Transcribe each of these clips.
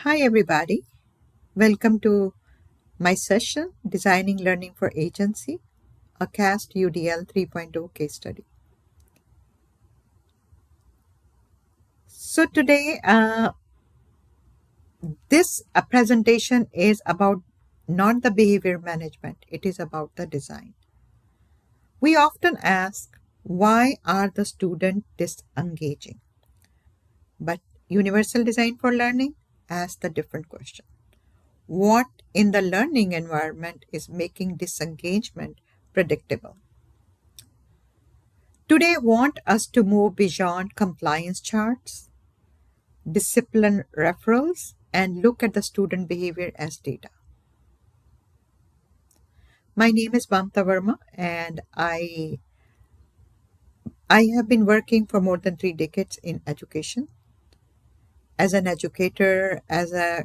Hi, everybody. Welcome to my session, Designing Learning for Agency, a CAST UDL 3.0 case study. So today, this presentation is about not the behavior management, it is about the design. We often ask, why are the students disengaging? But Universal Design for Learning asks the different question. What in the learning environment is making disengagement predictable? Today, I want us to move beyond compliance charts, discipline referrals, and look at the student behavior as data. My name is Mamta Verma, and I have been working for more than 3 decades in education as an educator, as a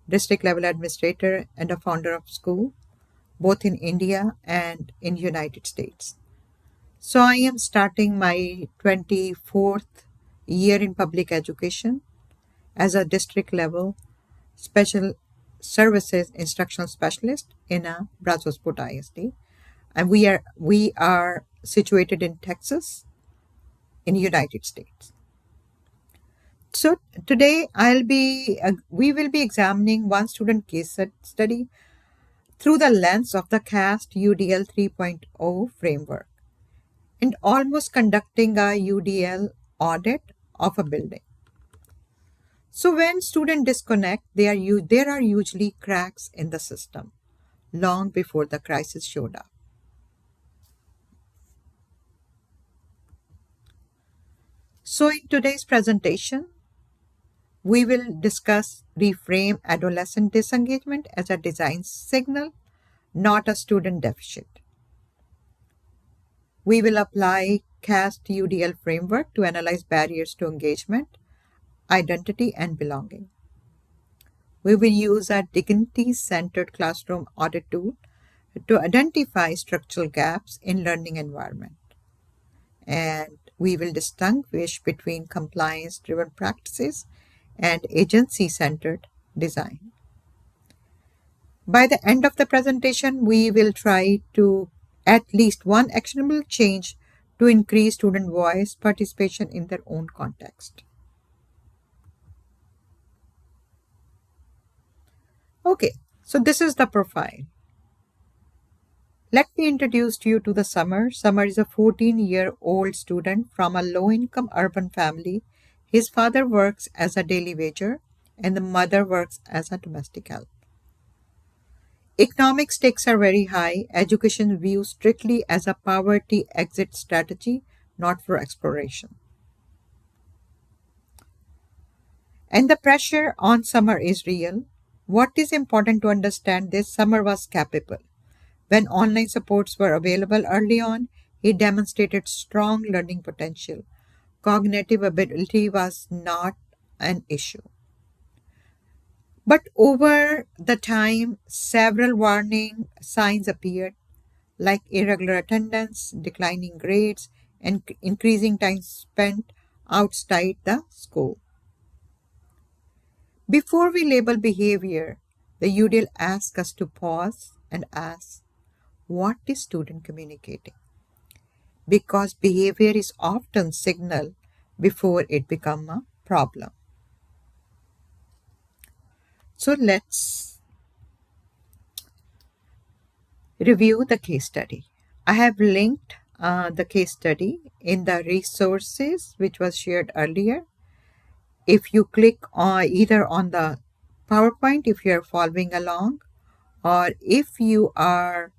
district level administrator, and a founder of school, both in India and in United States. So I am starting my 24th year in public education as a district level special services instructional specialist in a Brazosport ISD, and we are situated in Texas, in the United States. So today we will be examining one student case study through the lens of the CAST UDL 3.0 framework and almost conducting a UDL audit of a building. So when students disconnect, there are usually cracks in the system long before the crisis showed up. So in today's presentation, we will discuss reframe adolescent disengagement as a design signal, not a student deficit. We will apply CAST UDL framework to analyze barriers to engagement, identity, and belonging. We will use a dignity-centered classroom audit tool to identify structural gaps in learning environment. And we will distinguish between compliance-driven practices and agency-centered design. By the end of the presentation, we will try to at least one actionable change to increase student voice participation in their own context. Okay, so this is the profile. Let me introduce you to the Summer. Summer is a 14-year-old student from a low-income urban family. His father works as a daily wager and the mother works as a domestic help. Economic stakes are very high. Education viewed strictly as a poverty exit strategy, not for exploration. And the pressure on Summer is real. What is important to understand this, Summer was capable. When online supports were available early on, he demonstrated strong learning potential. Cognitive ability was not an issue. But over the time, several warning signs appeared, like irregular attendance, declining grades, and increasing time spent outside the school. Before we label behavior, the UDL asks us to pause and ask, what is student communicating? Because behavior is often signal before it becomes a problem. So let's review the case study. I have linked the case study in the resources which was shared earlier. If you click either on the PowerPoint, if you are following along, or if you are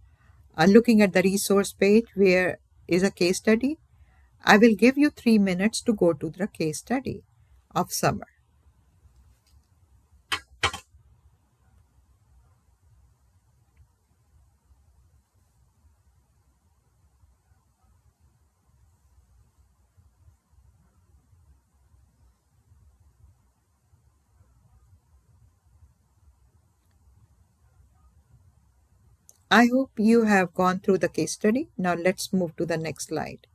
looking at the resource page where is a case study, I will give you 3 minutes to go to the case study of Summer. I hope you have gone through the case study. Now let's move to the next slide.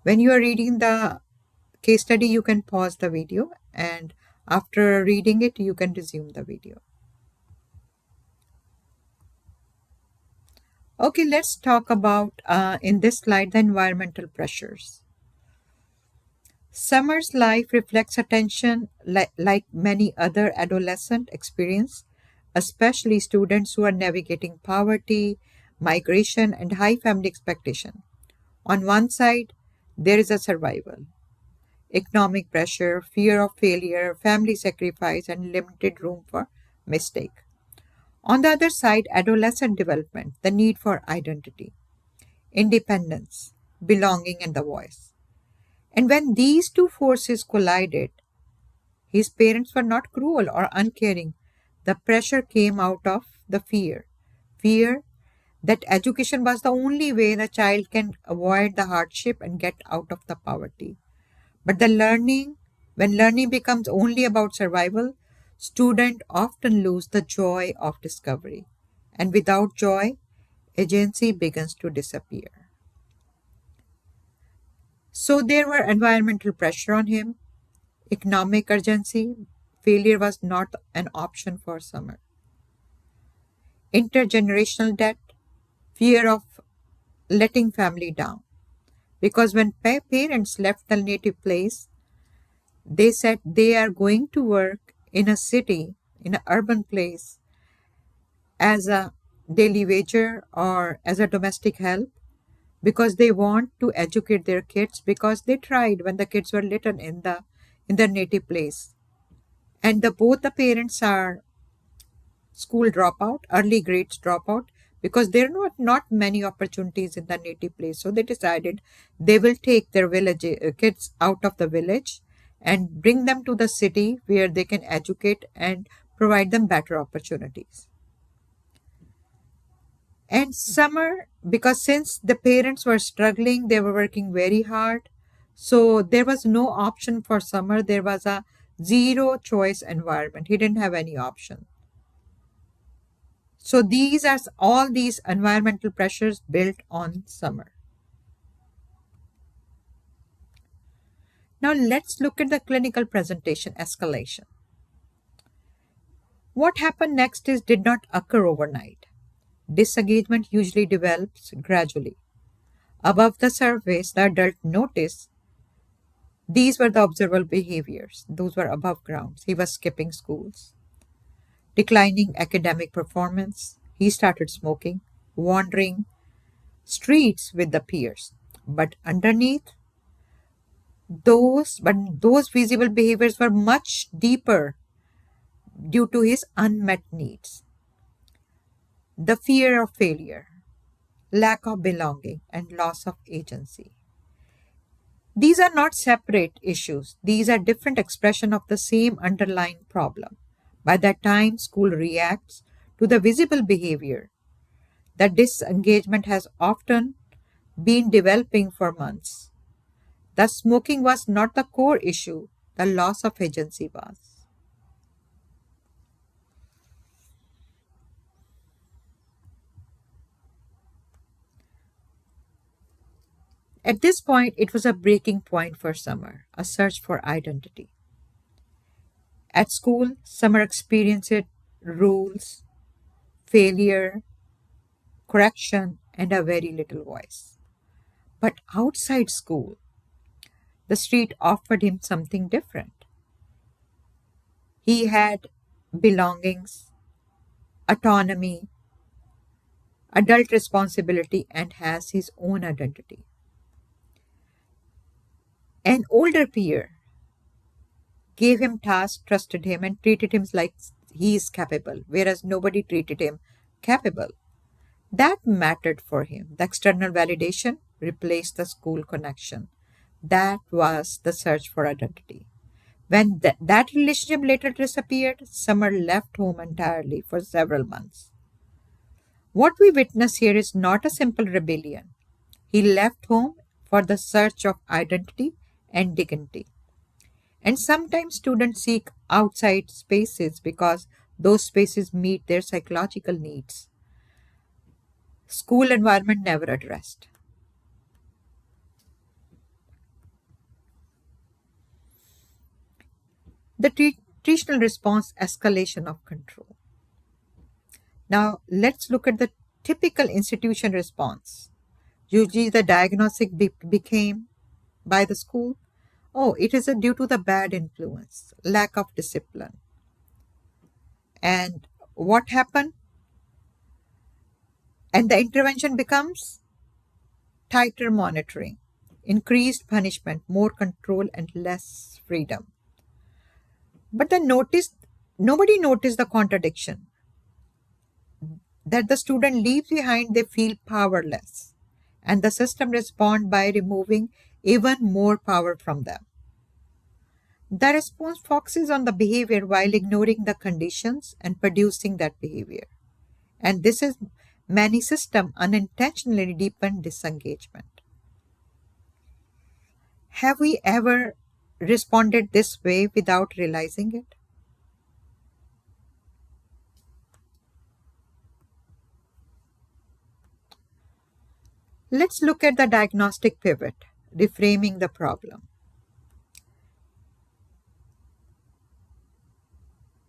When you are reading the case study, you can pause the video and After reading it, you can resume the video. Okay, let's talk about in this slide the environmental pressures. Summer's life reflects a tension like many other adolescent experience, especially students who are navigating poverty, migration, and high family expectation. On one side, there is a survival, economic pressure, fear of failure, family sacrifice, and limited room for mistake. On the other side, adolescent development, the need for identity, independence, belonging, and the voice. And when these two forces collided, his parents were not cruel or uncaring. The pressure came out of the fear that education was the only way the child can avoid the hardship and get out of the poverty. But when learning becomes only about survival, students often lose the joy of discovery. And without joy, agency begins to disappear. So there were environmental pressure on him, economic urgency. Failure was not an option for Summer. Intergenerational debt, fear of letting family down. Because when parents left the native place, they said they are going to work in a city, in an urban place, as a daily wager or as a domestic help because they want to educate their kids because they tried when the kids were little in their native place. And both the parents are school dropout, early grades dropout, because there are not many opportunities in the native place. So they decided they will take their village kids out of the village and bring them to the city where they can educate and provide them better opportunities. And summer, because since the parents were struggling, they were working very hard. So there was no option for summer. There was a zero choice environment. He didn't have any option. So these are all these environmental pressures built on summer. Now let's look at the clinical presentation escalation. What happened next did not occur overnight. Disengagement usually develops gradually. Above the surface, the adult noticed these were the observable behaviors. Those were above grounds. He was skipping schools, declining academic performance. He started smoking, wandering streets with the peers. But underneath those visible behaviors were much deeper due to his unmet needs. The fear of failure, lack of belonging, and loss of agency. These are not separate issues. These are different expression of the same underlying problem. By the time school reacts to the visible behavior, the disengagement has often been developing for months. The smoking was not the core issue, the loss of agency was. At this point, it was a breaking point for Summer, a search for identity. At school, Summer experienced rules, failure, correction, and a very little voice. But outside school, the street offered him something different. He had belongings, autonomy, adult responsibility, and has his own identity. An older peer gave him tasks, trusted him, and treated him like he is capable, whereas nobody treated him capable. That mattered for him. The external validation replaced the school connection. That was the search for identity. When that relationship later disappeared, Summer left home entirely for several months. What we witness here is not a simple rebellion. He left home for the search of identity and dignity. And sometimes students seek outside spaces because those spaces meet their psychological needs. School environment never addressed. The Traditional response escalation of control. Now, let's look at the typical institution response. Usually, the diagnostic became by the school, oh, it is due to the bad influence, lack of discipline. And what happened? And the intervention becomes tighter monitoring, increased punishment, more control, and less freedom. But then nobody noticed the contradiction that the student leaves behind, they feel powerless, and the system responds by removing even more power from them. The response focuses on the behavior while ignoring the conditions and producing that behavior. And this is many systems unintentionally deepen disengagement. Have we ever responded this way without realizing it? Let's look at the diagnostic pivot, reframing the problem.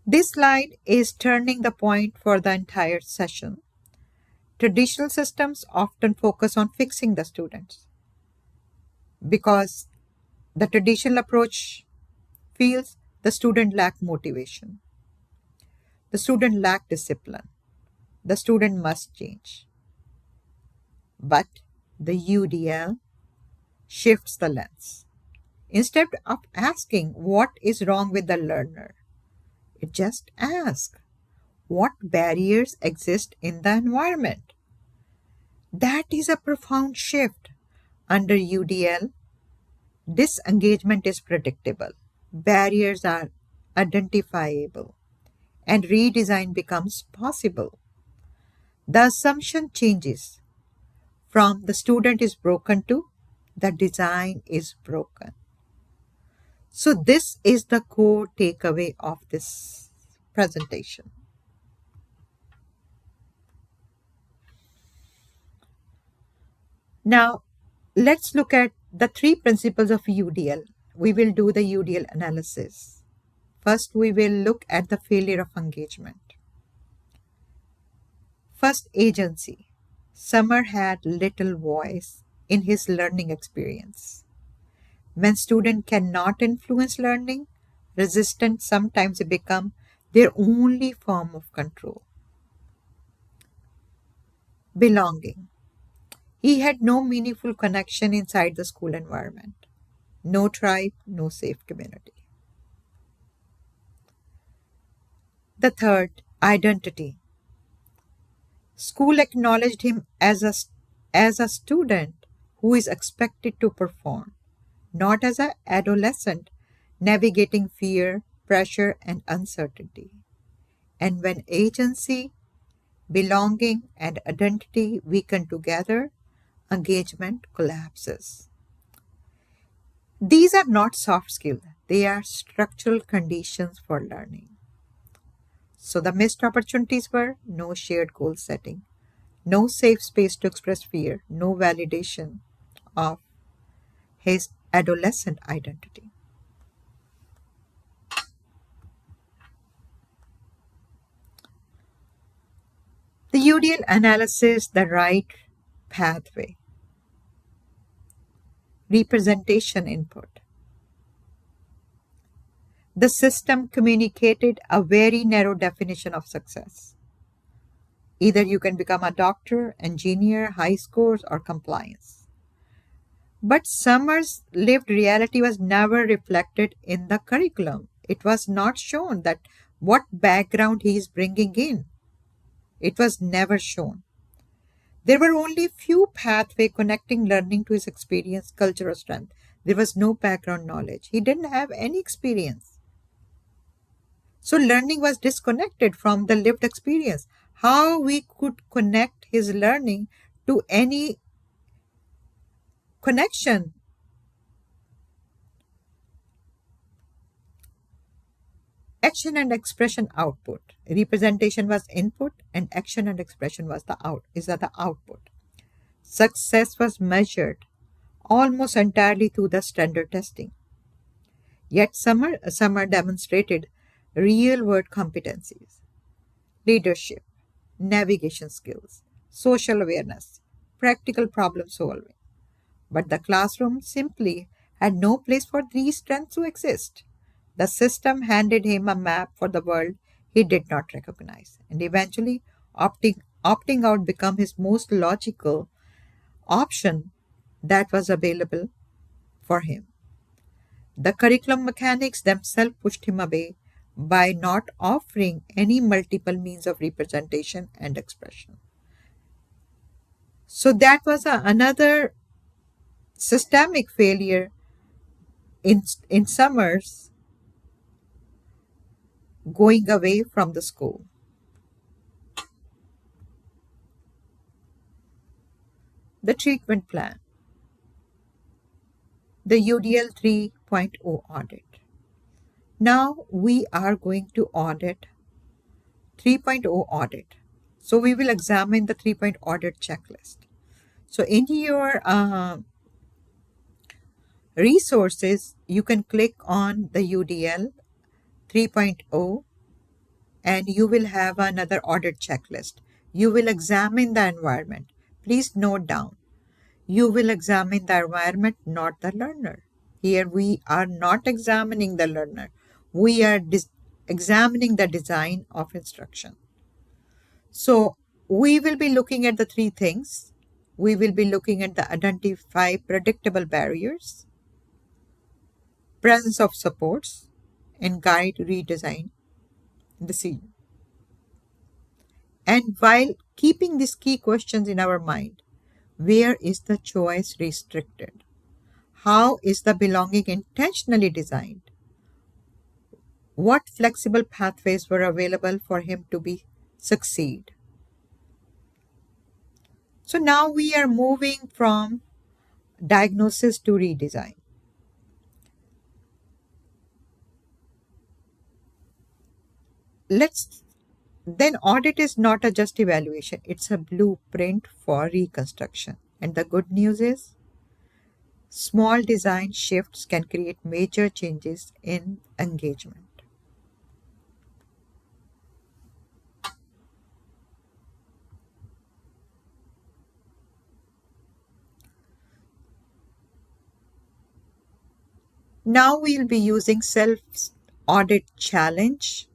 This slide is turning the point for the entire session. Traditional systems often focus on fixing the students because the traditional approach feels the student lack motivation, the student lack discipline, the student must change. But the UDL shifts the lens. Instead of asking what is wrong with the learner, it just asks what barriers exist in the environment. That is a profound shift. Under UDL, disengagement is predictable, barriers are identifiable, and redesign becomes possible. The assumption changes from the student is broken to the design is broken. So, this is the core takeaway of this presentation. Now, let's look at the three principles of UDL. We will do the UDL analysis. First, we will look at the failure of engagement. First, agency. Summer had little voice in his learning experience. When students cannot influence learning, resistance sometimes become their only form of control. Belonging. He had no meaningful connection inside the school environment. No tribe, no safe community. The third, identity. School acknowledged him as a student who is expected to perform, not as an adolescent navigating fear, pressure, and uncertainty. And when agency, belonging, and identity weaken together, engagement collapses. These are not soft skills, they are structural conditions for learning. So the missed opportunities were no shared goal setting, no safe space to express fear, no validation of his adolescent identity. The UDL analysis, the right pathway, representation input. The system communicated a very narrow definition of success. Either you can become a doctor, engineer, high scores, or compliance. But Summer's lived reality was never reflected in the curriculum. It was not shown that what background he is bringing in. It was never shown. There were only few pathways connecting learning to his experience, culture, or strength. There was no background knowledge. He didn't have any experience. So learning was disconnected from the lived experience. How we could connect his learning to any connection? Action and expression output. Representation was input and action and expression was the output. Success was measured almost entirely through the standard testing. Yet Summer demonstrated real world competencies, leadership, navigation skills, social awareness, practical problem solving. But the classroom simply had no place for these strengths to exist. The system handed him a map for the world he did not recognize, and eventually opting out became his most logical option that was available for him. The curriculum mechanics themselves pushed him away by not offering any multiple means of representation and expression. So that was another systemic failure in Summers going away from the school. The treatment plan, the UDL 3.0 audit. Now we are going to audit 3.0 audit. So we will examine the 3.0 audit checklist. So in your resources, you can click on the UDL 3.0 and you will have another audit checklist. You will examine the environment. Please note down, you will examine the environment, not the learner. Here we are not examining the learner. We are examining the design of instruction. So we will be looking at the three things. We will be looking at the identify predictable barriers, presence of supports, and guide redesign decision. And while keeping these key questions in our mind, where is the choice restricted? How is the belonging intentionally designed? What flexible pathways were available for him to be succeed? So now we are moving from diagnosis to redesign. Let's then audit is not a just evaluation, it's a blueprint for reconstruction. And the good news is small design shifts can create major changes in engagement. Now we'll be using self audit challenge.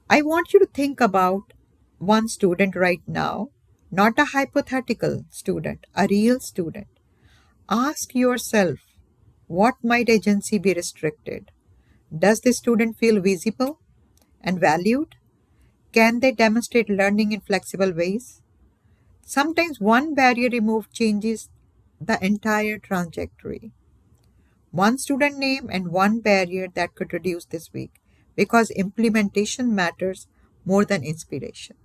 I want you to think about one student right now, not a hypothetical student, a real student. Ask yourself, what might agency be restricted? Does the student feel visible and valued? Can they demonstrate learning in flexible ways? Sometimes one barrier removed changes the entire trajectory. One student name and one barrier that could reduce this week because implementation matters more than inspiration.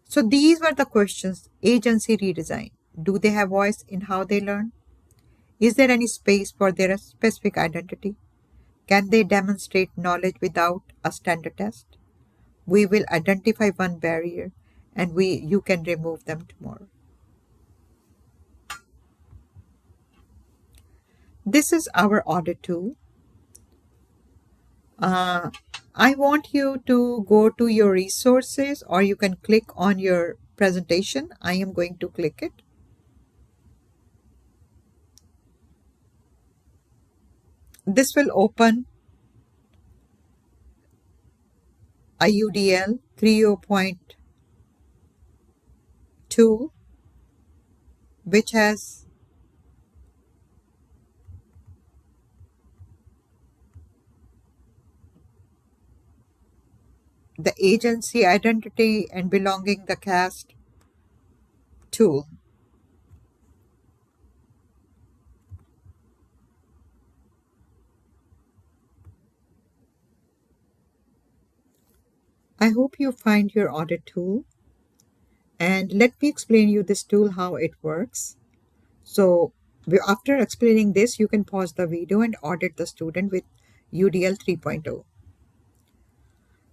So these were the questions. Agency redesign. Do they have voice in how they learn? Is there any space for their specific identity? Can they demonstrate knowledge without a standard test? We will identify one barrier and you can remove them tomorrow. This is our audit tool. I want you to go to your resources or you can click on your presentation. I am going to click it. This will open a UDL 3.0 which has the agency, identity, and belonging, the cast tool. I hope you find your audit tool. And let me explain you this tool, how it works. So after explaining this, you can pause the video and audit the student with UDL 3.0.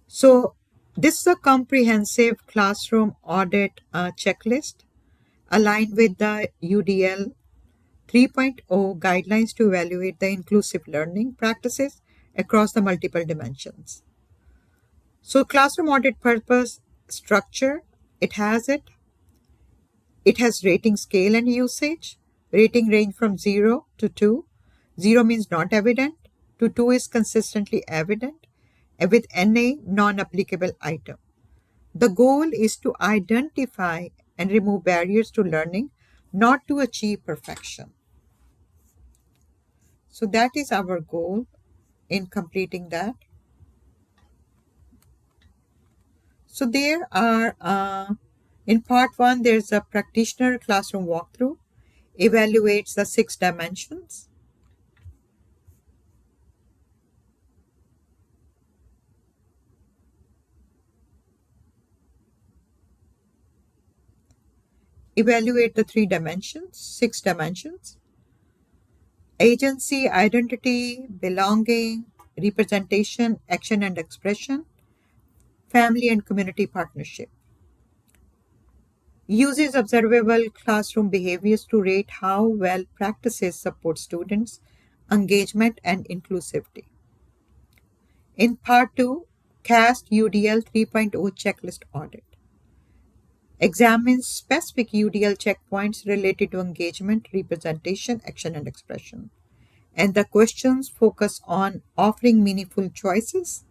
So this is a comprehensive classroom audit checklist aligned with the UDL 3.0 guidelines to evaluate the inclusive learning practices across the multiple dimensions. So classroom audit purpose structure, it has it. It has rating scale and usage. Rating range from 0 to 2. 0 means not evident, to 2 is consistently evident, with NA non-applicable item. The goal is to identify and remove barriers to learning, not to achieve perfection. So that is our goal in completing that. So there are, in part one, there's a practitioner classroom walkthrough, evaluates the 6 dimensions. Evaluate the 3 dimensions, 6 dimensions: agency, identity, belonging, representation, action and expression, family and community partnership. Uses observable classroom behaviors to rate how well practices support students' engagement and inclusivity. In part 2, CAST UDL 3.0 checklist audit. Examines specific UDL checkpoints related to engagement, representation, action, and expression. And the questions focus on offering meaningful choices,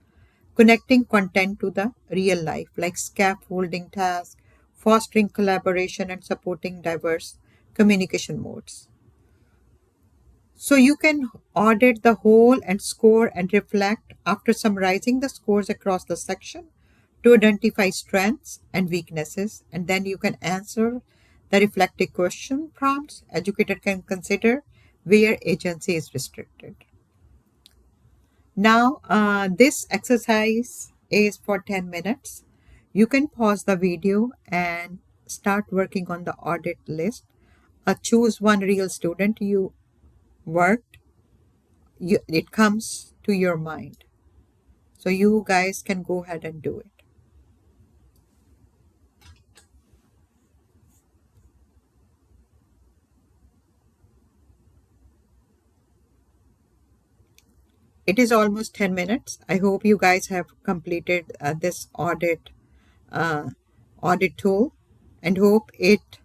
connecting content to the real life, like scaffolding tasks, fostering collaboration, and supporting diverse communication modes. So you can audit the whole and score and reflect after summarizing the scores across the section to identify strengths and weaknesses, and then you can answer the reflective question prompts. Educator can consider where agency is restricted. Now, this exercise is for 10 minutes. You can pause the video and start working on the audit list. Choose one real student you worked. It comes to your mind. So you guys can go ahead and do it. It is almost 10 minutes. I hope you guys have completed this uh, audit tool, and hope it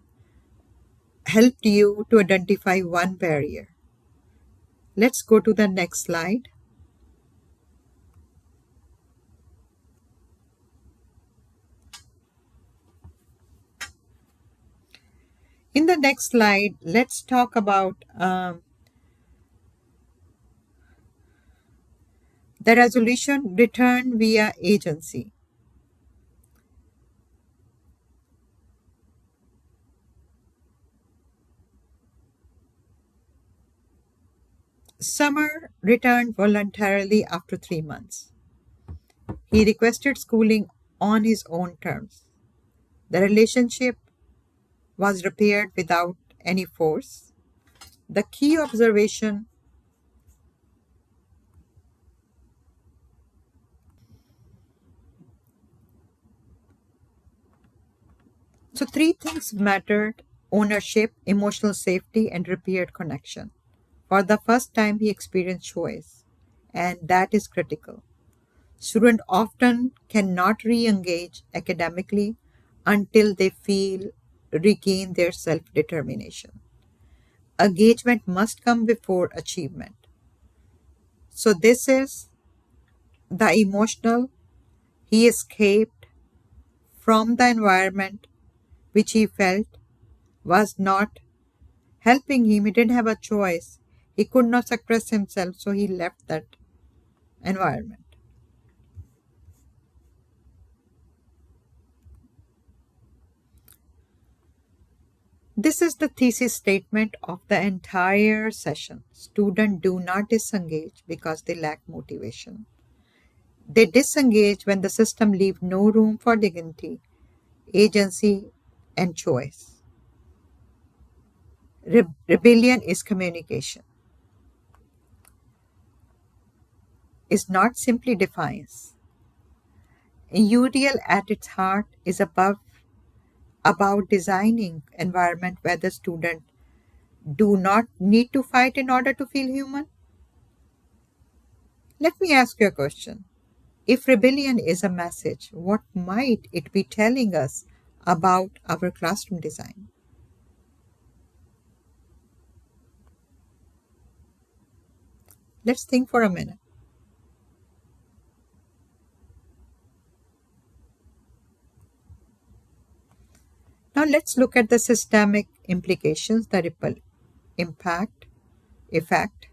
helped you to identify one barrier. Let's go to the next slide. In the next slide, let's talk about the resolution returned via agency. Summer returned voluntarily after 3 months. He requested schooling on his own terms. The relationship was repaired without any force. The key observation, so three things mattered: ownership, emotional safety, and repaired connection. For the first time, he experienced choice, and that is critical. Students often cannot re engage academically until they feel regain their self determination. Engagement must come before achievement. So, this is the emotional. He escaped from the environment which he felt was not helping him. He didn't have a choice. He could not express himself, so he left that environment. This is the thesis statement of the entire session. Students do not disengage because they lack motivation. They disengage when the system leaves no room for dignity, agency, and choice. Rebellion is communication, is not simply defiance. UDL at its heart is about designing environment where the student do not need to fight in order to feel human. Let me ask you a question. If rebellion is a message, what might it be telling us about our classroom design? Let's think for a minute. Now let's look at the systemic implications, the ripple impact, effect.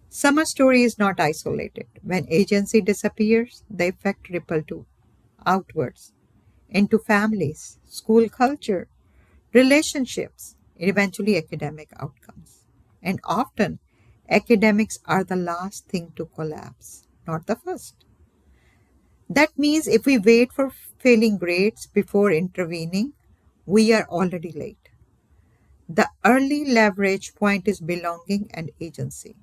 Summer story is not isolated. When agency disappears, the effect ripple to outwards into families, school culture, relationships, and eventually academic outcomes. And often, academics are the last thing to collapse, not the first. That means if we wait for failing grades before intervening, we are already late. The early leverage point is belonging and agency.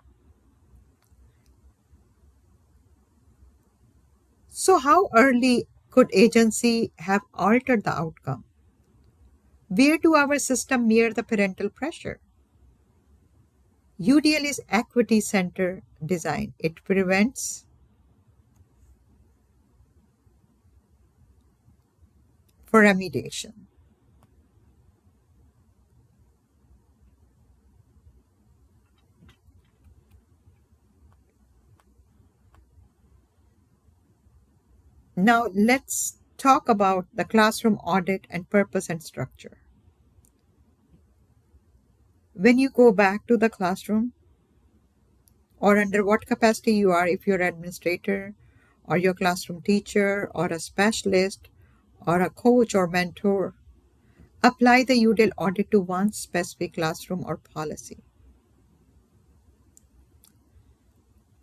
So, how early could agency have altered the outcome? Where do our system mirror the parental pressure? UDL is equity center design. It prevents for remediation. Now, let's talk about the classroom audit and purpose and structure. When you go back to the classroom, or under what capacity you are, if you're an administrator, or your classroom teacher, or a specialist, or a coach or mentor, apply the UDL audit to one specific classroom or policy.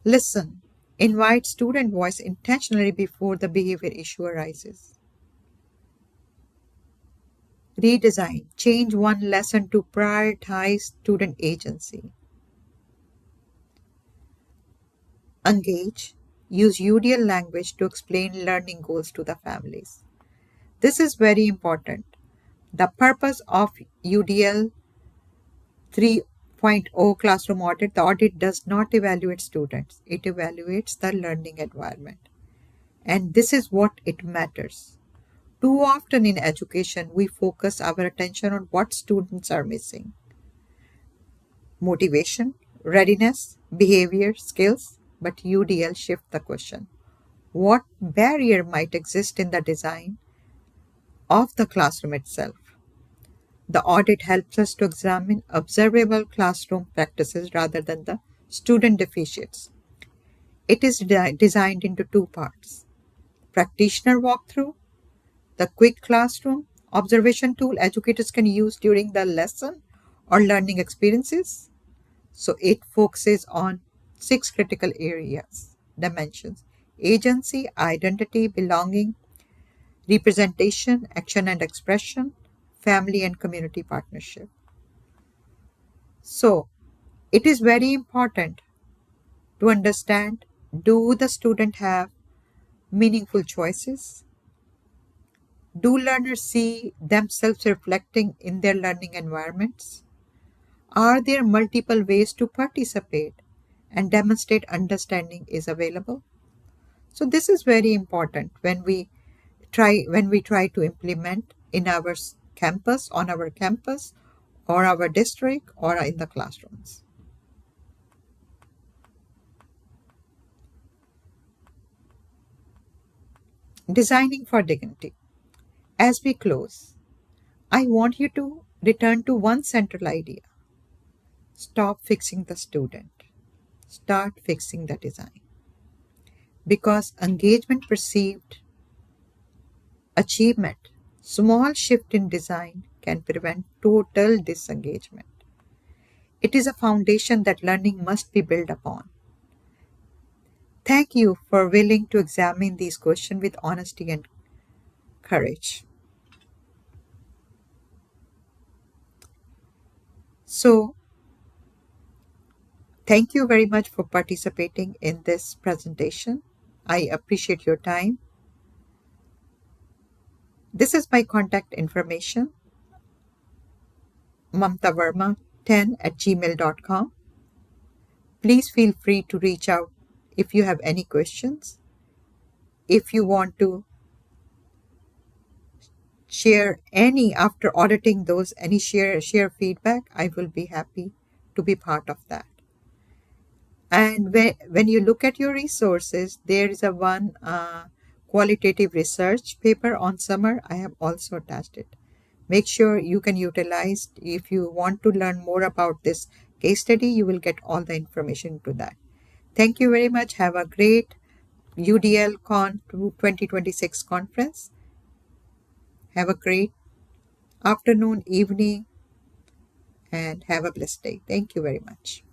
Listen. Invite student voice intentionally before the behavior issue arises. Redesign. Change one lesson to prioritize student agency. Engage. Use UDL language to explain learning goals to the families. This is very important. The purpose of UDL 3.0 classroom audit, the audit does not evaluate students, it evaluates the learning environment. And this is what it matters. Too often in education, we focus our attention on what students are missing: motivation, readiness, behavior, skills. But UDL shift the question: what barrier might exist in the design of the classroom itself? The audit helps us to examine observable classroom practices rather than the student deficits. It is designed into two parts: practitioner walkthrough, the quick classroom observation tool educators can use during the lesson or learning experiences. So it focuses on six critical areas, dimensions: agency, identity, belonging, representation, action and expression, family and community partnership. So it is very important to understand, do the student have meaningful choices? Do learners see themselves reflecting in their learning environments? Are there multiple ways to participate and demonstrate understanding is available? So this is very important when we try to implement in our campus, on our campus, or our district, or in the classrooms. Designing for dignity. As we close, I want you to return to one central idea. Stop fixing the student. Start fixing the design. Because engagement perceived achievement, small shift in design can prevent total disengagement. It is a foundation that learning must be built upon. Thank you for willing to examine these questions with honesty and courage. So, thank you very much for participating in this presentation. I appreciate your time. This is my contact information: mamtavarma10 at gmail.com. Please feel free to reach out if you have any questions. If you want to share any, after auditing those, any share feedback, I will be happy to be part of that. And when you look at your resources, there is a one qualitative research paper on summer. I have also attached it. Make sure you can utilize. If you want to learn more about this case study, you will get all the information to that. Thank you very much. Have a great UDL Con 2026 conference. Have a great afternoon, evening, and have a blessed day. Thank you very much.